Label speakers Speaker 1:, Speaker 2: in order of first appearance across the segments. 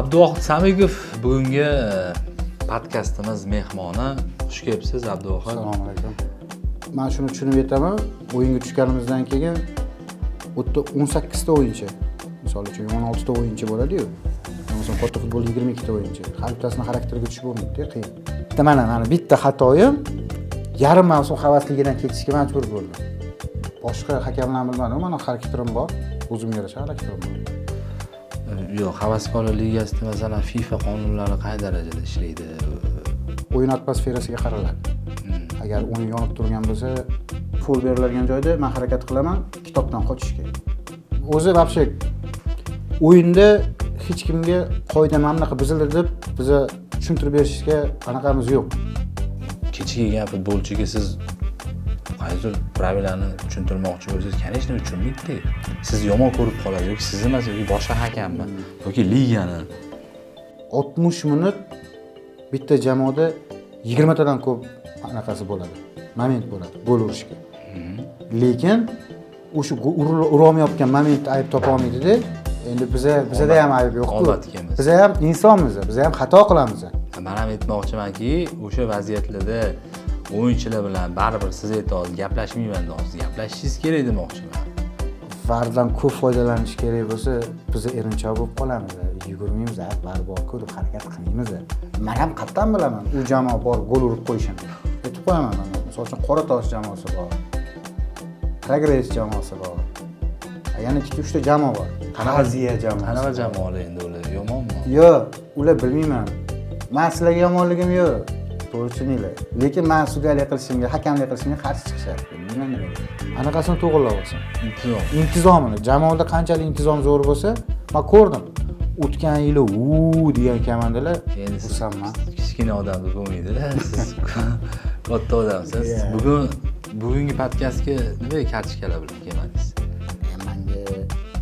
Speaker 1: Abduvohid Samigov bugungi podkastimiz mehmoni. Xush kelibsiz Abduvohid.
Speaker 2: Assalomu alaykum. Men shuni tushunib yetaman. O'yinga tushganimizdan keyin 18 ta o'yinchi, misol uchun 16 ta o'yinchi bo'ladi-yu. Masalan, katta futbol 22 ta o'yinchi. Har bittasini xarakteriga tushib bo'lmaydi, qiyin. Mana bitta xatoyim yarim mavsum havasligidan ketishga majbur bo'ldim. Boshqa hakamlarni bilmadim, meni xarakterim bor, o'zimga yarasha xarakterim bor.
Speaker 1: Yo'q, Havaskorlar ligasida masalan FIFA qonunlari qay darajada ishlaydi?
Speaker 2: O'yin atmosferasiga qaraladi. Agar o'yin yonib turgan bo'lsa, pul beriladigan joyda men harakat qilaman, kitobdan qochishga. O'zi вообще o'yinda hech kimga qoida mana bunaqa buzildi deb biza tushuntirib berishga anaqamiz yo'q.
Speaker 1: Kechga kelgan futbolchiga siz qaysidir pravilani tushuntirmoqchi bo'lsangiz, конечно, tushunmaydi. Siz yomon ko'rib qoladi yoki siz emas yoki boshqa hakammi yoki ligani
Speaker 2: 60 minut bitta jamoada 20 tadan ko'p anaqasi bo'ladi. Moment bo'ladi gol urishga. Lekin o'sha ura olmayotgan momentda ayb topa olmaydi-da. Endi bizada ham ayb yo'q-ku. Biz ham insonmiz, biz ham xato qilamiz.
Speaker 1: Men ham aytmoqchimanki, o'sha vaziyatlarda o'yinchilar bilan baribir siz aytasiz, gaplashmayman deysiz, gaplashishingiz kerak demoqchiman.
Speaker 2: Vardan ko'p foydalanish kerak bo'lsa, biz erinchoq bo'lib qolamiz. Yugurmaymiz, bari bor-ku deb harakat qilmaymiz. Men ham qattan bilaman, u jamoa bor gol urib qo'yishini. Aytib qo'yaman men. Misol uchun Qoratosh jamoasi bor. Progress jamoasi bor. Yana 2-3 ta jamoa bor. Qanaziya jamoasi.
Speaker 1: Qanaqa jamoalar endi ular yomonmi?
Speaker 2: Yo'q, ular bilmayman. Men sizlarga yomonligim yo'q. To'g'ri tushuninglar. Lekin men sudiyalik qilishimga, hakamlik qilishimga qarshi chiqishadi. Bilmayman nimaga. Anaqasini to'g'rilab olsin. Intizomini, jamoada qanchalik intizom zo'r bo'lsa, men ko'rdim. O'tgan yili degan komandalar ursamman.
Speaker 1: Kichkina odam deb bo'lmaydi-da. Siz katta odamsiz. Bugungi podkastga nima kartochkalar bilan kelmadingiz?
Speaker 2: Menga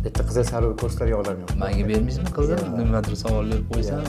Speaker 2: bitta qizil sariq postlar yordam yo'q.
Speaker 1: Menga bermaysizmi qizil? Nimadir savol berib qo'ysam.